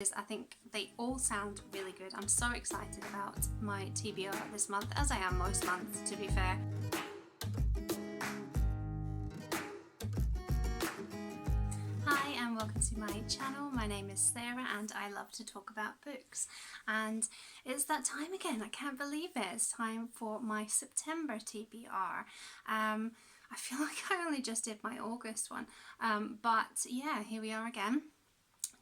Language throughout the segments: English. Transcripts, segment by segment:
I think they all sound really good. I'm so excited about my TBR this month, as I am most months to be fair. Hi and welcome to my channel. My name is Sarah and I love to talk about books, and it's that time again. I can't believe it. It's time for my September TBR. I feel like I only just did my August one, but yeah, here we are again.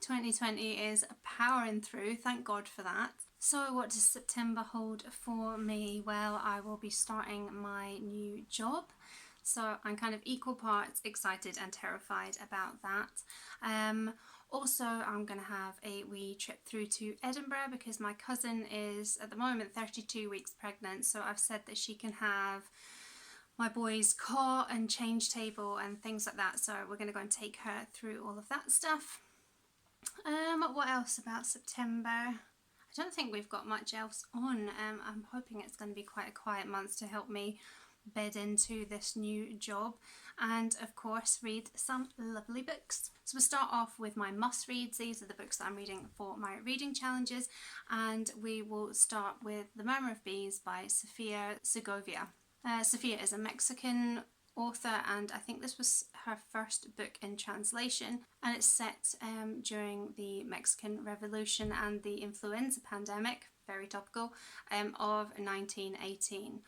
2020 is powering through, thank God for that. So what does September hold for me? Well, I will be starting my new job, so I'm kind of equal parts excited and terrified about that. Also, I'm going to have a wee trip through to Edinburgh because my cousin is at the moment 32 weeks pregnant, so I've said that she can have my boy's cot and change table and things like that, so we're going to go and take her through all of that stuff. What else about September? I don't think we've got much else on. I'm hoping it's going to be quite a quiet month to help me bed into this new job, and of course read some lovely books. So we'll start off with my must-reads. These are the books that I'm reading for my reading challenges, and we will start with The Murmur of Bees by Sofia Segovia. Sofia is a Mexican author, and I think this was her first book in translation, and it's set during the Mexican Revolution and the influenza pandemic, very topical, of 1918.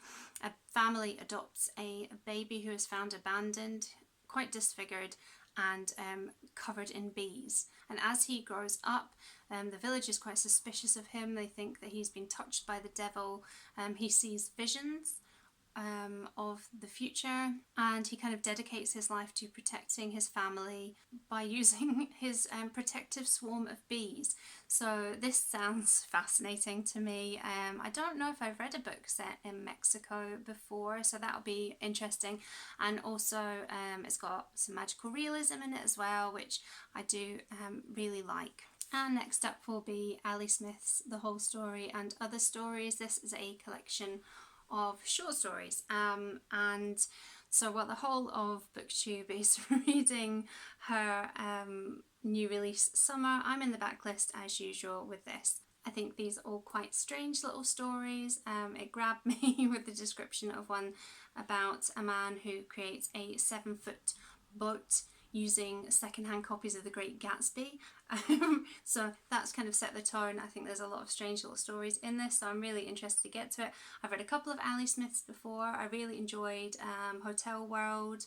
A family adopts a baby who is found abandoned, quite disfigured and covered in bees, and as he grows up, the village is quite suspicious of him. They think that he's been touched by the devil. He sees visions of the future, and he kind of dedicates his life to protecting his family by using his protective swarm of bees. So this sounds fascinating to me. I don't know if I've read a book set in Mexico before, so that'll be interesting, and also it's got some magical realism in it as well, which I do really like. And next up will be Ali Smith's The Whole Story and Other Stories. This is a collection of short stories, and so the whole of booktube is reading her new release Summer. I'm in the backlist as usual with this. I think these are all quite strange little stories. It grabbed me with the description of one about a man who creates a 7-foot boat using secondhand copies of The Great Gatsby. So that's kind of set the tone. I think there's a lot of strange little stories in this, so I'm really interested to get to it. I've read a couple of Ali Smiths before. I really enjoyed Hotel World,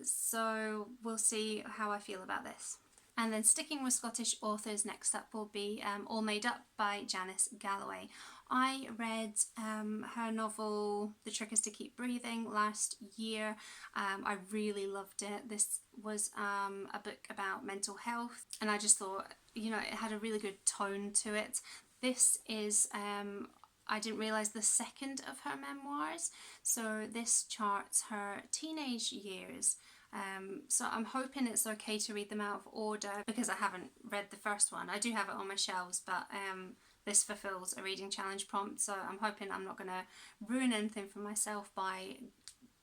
so we'll see how I feel about this. And then sticking with Scottish authors, next up will be All Made Up by Janice Galloway. I read her novel The Trick is to Keep Breathing last year. I really loved it. This was a book about mental health, and I just thought, you know, it had a really good tone to it. This is I didn't realise, the second of her memoirs, so this charts her teenage years. So I'm hoping it's okay to read them out of order because I haven't read the first one. I do have it on my shelves, but this fulfills a reading challenge prompt, so I'm hoping I'm not going to ruin anything for myself by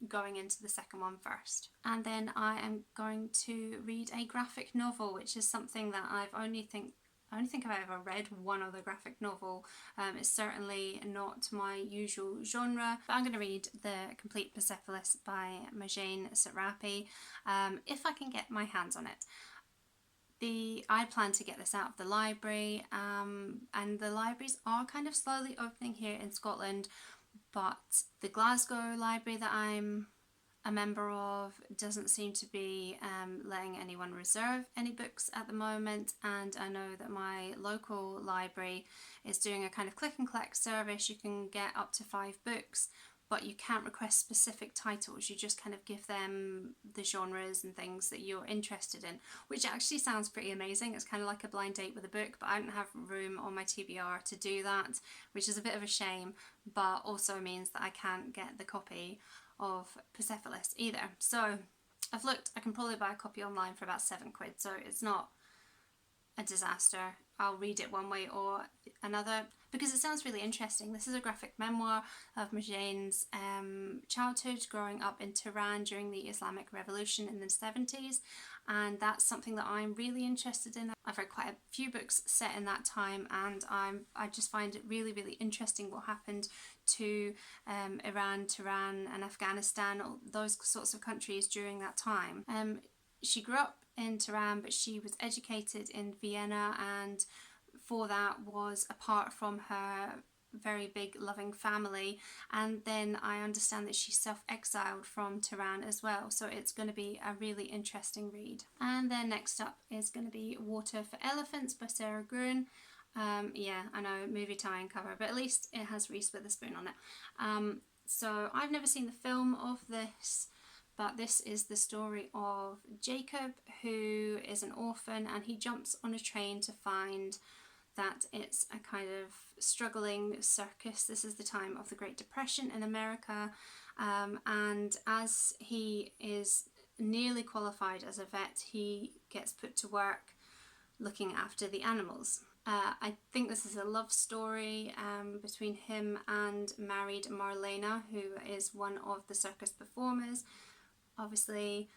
going into the second one first. And then I am going to read a graphic novel, which is something that I only think I've ever read one other graphic novel. It's certainly not my usual genre, but I'm going to read The Complete Persepolis by Marjane Satrapi, if I can get my hands on it. I plan to get this out of the library, and the libraries are kind of slowly opening here in Scotland, but the Glasgow library that I'm a member of doesn't seem to be letting anyone reserve any books at the moment, and I know that my local library is doing a kind of click and collect service. You can get up to 5 books, but you can't request specific titles. You just kind of give them the genres and things that you're interested in, which actually sounds pretty amazing. It's kind of like a blind date with a book, but I don't have room on my TBR to do that, which is a bit of a shame, but also means that I can't get the copy of Persepolis either. So I've looked, I can probably buy a copy online for about £7, so it's not a disaster. I'll read it one way or another because it sounds really interesting. This is a graphic memoir of Marjane's childhood growing up in Tehran during the Islamic Revolution in the 70s, and that's something that I'm really interested in. I've read quite a few books set in that time, and I just find it really, really interesting what happened to Iran, Tehran and Afghanistan, those sorts of countries during that time. She grew up in Tehran, but she was educated in Vienna, and for that was apart from her very big loving family. And then I understand that she self-exiled from Tehran as well, so it's going to be a really interesting read. And then next up is going to be Water for Elephants by Sara Gruen. Yeah, I know, movie tie-in cover, but at least it has Reese Witherspoon on it. So I've never seen the film of this, but this is the story of Jacob, who is an orphan, and he jumps on a train to find that it's a kind of struggling circus. This is the time of the Great Depression in America, and as he is nearly qualified as a vet, he gets put to work looking after the animals. I think this is a love story between him and married Marlena, who is one of the circus performers. Obviously,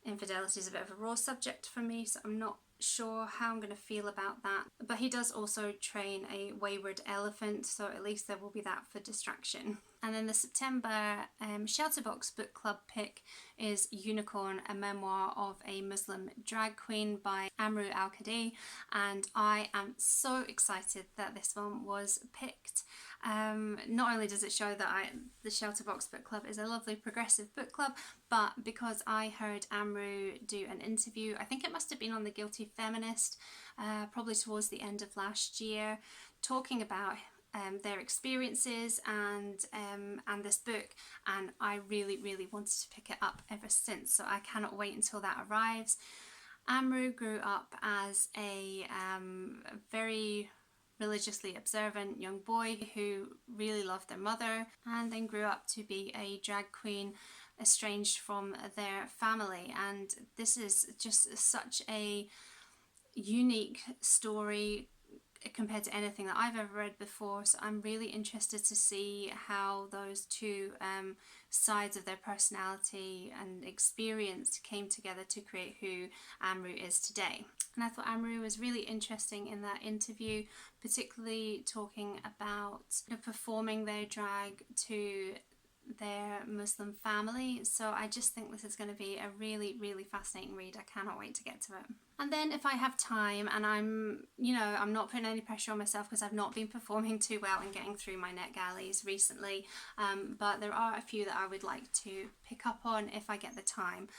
infidelity is a bit of a raw subject for me, so I'm not sure how I'm going to feel about that. But he does also train a wayward elephant, so at least there will be that for distraction. And then the September Shelterbox book club pick is Unicorn, a memoir of a Muslim drag queen by Amrou al-Kadhi, and I am so excited that this one was picked. Not only does it show that the Shelterbox book club is a lovely progressive book club, but because I heard Amrou do an interview, I think it must have been on The Guilty Feminist, probably towards the end of last year, talking about their experiences and this book, and I really wanted to pick it up ever since, so I cannot wait until that arrives. Amrou grew up as a very religiously observant young boy who really loved their mother, and then grew up to be a drag queen estranged from their family. And this is just such a unique story compared to anything that I've ever read before, so I'm really interested to see how those two sides of their personality and experience came together to create who Amrou is today. And I thought Amrou was really interesting in that interview, particularly talking about performing their drag to their Muslim family. So I just think this is going to be a really fascinating read. I cannot wait to get to it. And then if I have time, and I'm not putting any pressure on myself because I've not been performing too well and getting through my net galleys recently, but there are a few that I would like to pick up on if I get the time.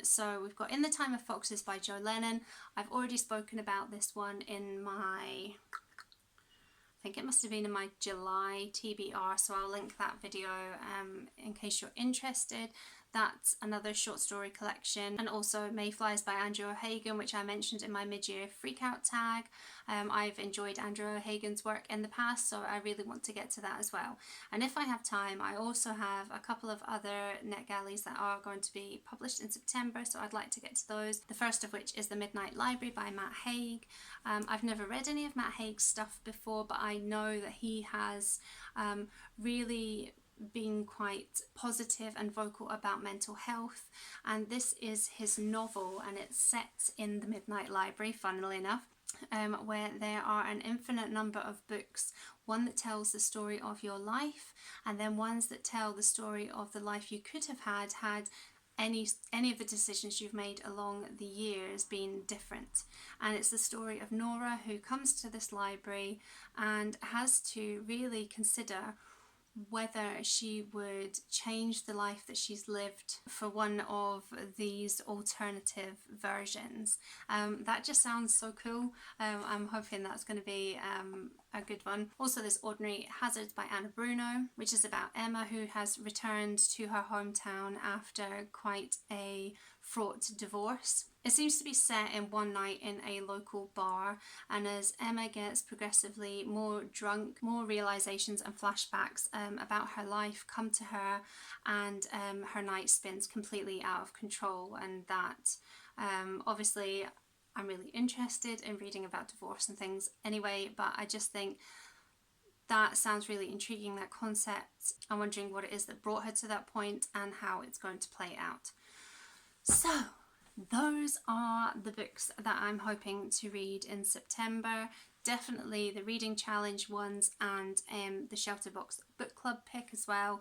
So we've got In the Time of Foxes by Jo Lennan. I've already spoken about this one in my, I think it must have been in my July TBR, so I'll link that video in case you're interested. That's another short story collection. And also Mayflies by Andrew O'Hagan, which I mentioned in my mid-year freakout tag. I've enjoyed Andrew O'Hagan's work in the past, so I really want to get to that as well. And if I have time, I also have a couple of other net galleys that are going to be published in September, so I'd like to get to those. The first of which is The Midnight Library by Matt Haig. I've never read any of Matt Haig's stuff before, but I know that he has really being quite positive and vocal about mental health, and this is his novel, and it's set in the Midnight Library, funnily enough, where there are an infinite number of books, one that tells the story of your life, and then ones that tell the story of the life you could have had any of the decisions you've made along the years been different. And it's the story of Nora, who comes to this library and has to really consider whether she would change the life that she's lived for one of these alternative versions. That just sounds so cool. I'm hoping that's going to be a good one. Also, there's Ordinary Hazards by Bruno, which is about Emma, who has returned to her hometown after quite a fraught divorce. It seems to be set in one night in a local bar, and as Emma gets progressively more drunk, more realizations and flashbacks about her life come to her, and her night spins completely out of control. And that obviously I'm really interested in reading about divorce and things anyway, but I just think that sounds really intriguing, that concept. I'm wondering what it is that brought her to that point and how it's going to play out. So those are the books that I'm hoping to read in September. Definitely the reading challenge ones and the Shelterbox book club pick as well.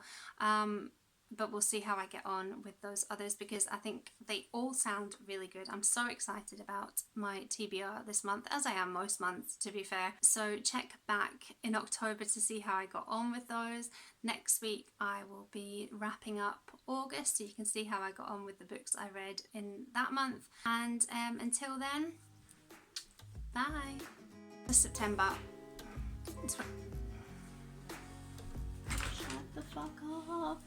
But we'll see how I get on with those others, because I think they all sound really good. I'm so excited about my TBR this month, as I am most months, to be fair. So check back in October to see how I got on with those. Next week I will be wrapping up August, so you can see how I got on with the books I read in that month. And until then, bye. September. Shut the fuck up.